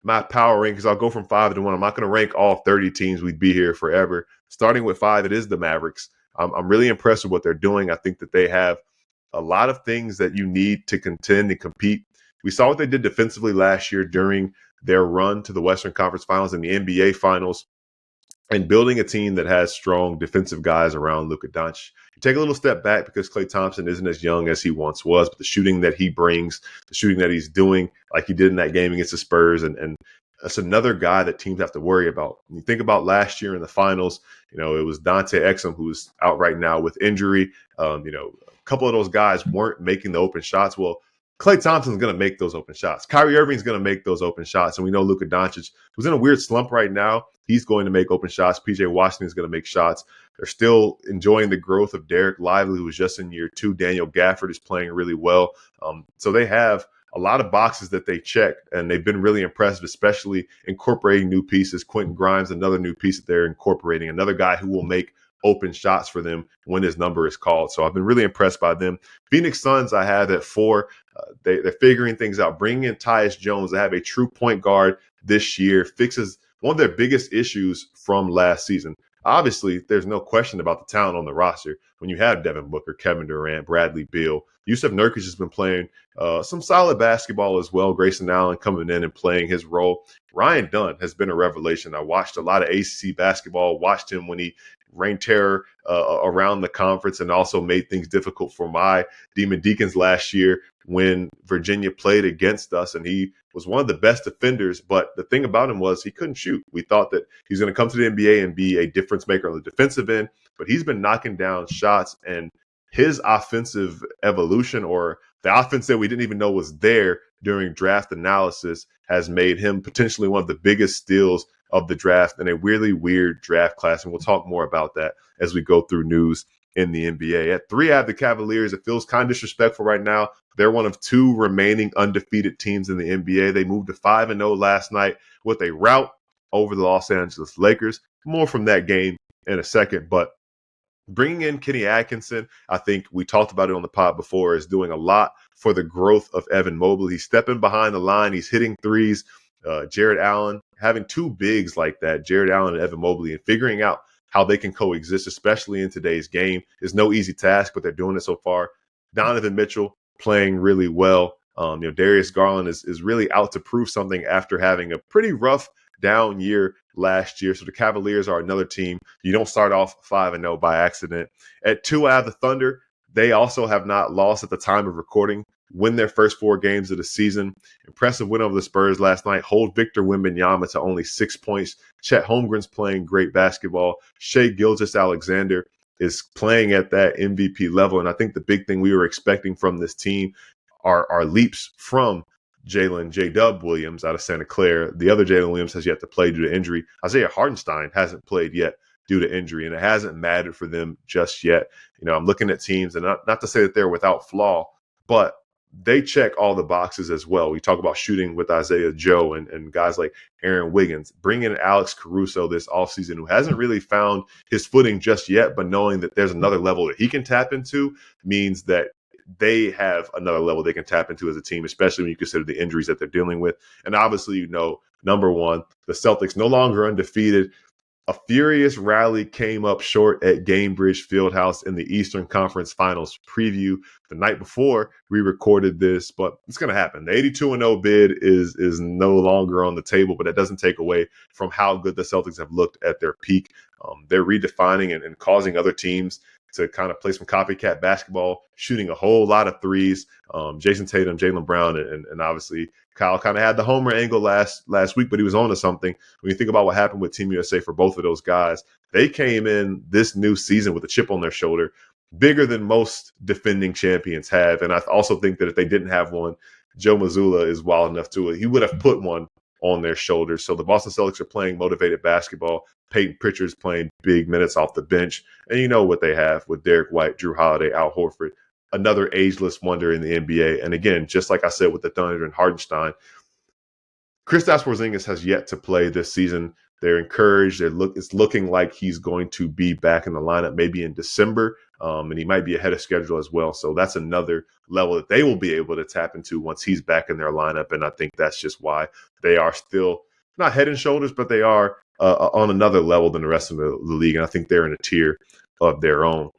my power rankings. I'll go from 5 to 1. I'm not going to rank all 30 teams. We'd be here forever. Starting with 5, it is the Mavericks. I'm really impressed with what they're doing. I think that they have a lot of things that you need to contend and compete. We saw what they did defensively last year during their run to the Western Conference Finals and the NBA Finals, and building a team that has strong defensive guys around Luka Doncic. You take a little step back because Klay Thompson isn't as young as he once was, but the shooting that he brings, the shooting that he's doing, like he did in that game against the Spurs, and that's another guy that teams have to worry about. When you think about last year in the finals, it was Dante Exum who's out right now with injury. A couple of those guys weren't making the open shots. Well, Klay Thompson's going to make those open shots. Kyrie Irving's going to make those open shots. And we know Luka Doncic, who's in a weird slump right now, he's going to make open shots. PJ Washington is going to make shots. They're still enjoying the growth of Derek Lively, who was just in year 2. Daniel Gafford is playing really well. So they have a lot of boxes that they check, and they've been really impressive, especially incorporating new pieces. Quentin Grimes, another new piece that they're incorporating, another guy who will make open shots for them when his number is called. So I've been really impressed by them. Phoenix Suns, I have at 4. They're figuring things out. Bringing in Tyus Jones, they have a true point guard this year, fixes one of their biggest issues from last season. Obviously, there's no question about the talent on the roster. When you have Devin Booker, Kevin Durant, Bradley Beal, Yusuf Nurkic has been playing some solid basketball as well. Grayson Allen coming in and playing his role. Ryan Dunn has been a revelation. I watched a lot of ACC basketball, watched him when he reigned terror around the conference and also made things difficult for my Demon Deacons last year when Virginia played against us, and he was one of the best defenders. But the thing about him was he couldn't shoot. We thought that he's going to come to the NBA and be a difference maker on the defensive end, but he's been knocking down shots, and his offensive evolution, or the offense that we didn't even know was there during draft analysis, has made him potentially one of the biggest steals of the draft in a really weird draft class. And we'll talk more about that as we go through news in the NBA. At 3, I have the Cavaliers. It feels kind of disrespectful right now. They're one of 2 remaining undefeated teams in the NBA. They moved to 5-0 last night with a rout over the Los Angeles Lakers. More from that game in a second, but bringing in Kenny Atkinson, I think we talked about it on the pod before, is doing a lot for the growth of Evan Mobley. He's stepping behind the line. He's hitting threes. Jared Allen, having 2 bigs like that, Jared Allen and Evan Mobley, and figuring out how they can coexist, especially in today's game, is no easy task, but they're doing it so far. Donovan Mitchell playing really well. Darius Garland is really out to prove something after having a pretty rough down year last year. So the Cavaliers are another team. You don't start off 5-0 by accident. At 2, I have the Thunder. They also have not lost at the time of recording. Win their first 4 games of the season. Impressive win over the Spurs last night. Hold Victor Wembanyama to only 6 points. Chet Holmgren's playing great basketball. Shai Gilgeous-Alexander is playing at that MVP level. And I think the big thing we were expecting from this team are leaps from Jalen J-Dub Williams out of Santa Clara. The other Jalen Williams has yet to play due to injury. Isaiah Hartenstein hasn't played yet due to injury, and it hasn't mattered for them just yet. I'm looking at teams, and not to say that they're without flaw, but they check all the boxes as well. We talk about shooting with Isaiah Joe and guys like Aaron Wiggins. Bring in Alex Caruso this offseason, who hasn't really found his footing just yet, but knowing that there's another level that he can tap into means that they have another level they can tap into as a team, especially when you consider the injuries that they're dealing with. And obviously, number 1, the Celtics no longer undefeated. A furious rally came up short at Gainbridge Fieldhouse in the Eastern Conference Finals preview the night before we recorded this, but it's going to happen. The 82-0 bid is no longer on the table, but that doesn't take away from how good the Celtics have looked at their peak. They're redefining and causing other teams to kind of play some copycat basketball, shooting a whole lot of threes. Jason Tatum, Jaylen Brown, and obviously Kyle kind of had the homer angle last week, but he was on to something. When you think about what happened with Team USA for both of those guys, they came in this new season with a chip on their shoulder, bigger than most defending champions have. And I also think that if they didn't have one, Joe Mazzulla is wild enough to it. He would have put one on their shoulders. So the Boston Celtics are playing motivated basketball. Peyton Pritchard's playing big minutes off the bench. And you know what they have with Derek White, Drew Holiday, Al Horford, another ageless wonder in the NBA. And again, just like I said with the Thunder and Hardenstein, Kristaps Porzingis has yet to play this season. They're encouraged. It's looking like he's going to be back in the lineup maybe in December, and he might be ahead of schedule as well. So that's another level that they will be able to tap into once he's back in their lineup. And I think that's just why they are still not head and shoulders, but they are on another level than the rest of the league. And I think they're in a tier of their own.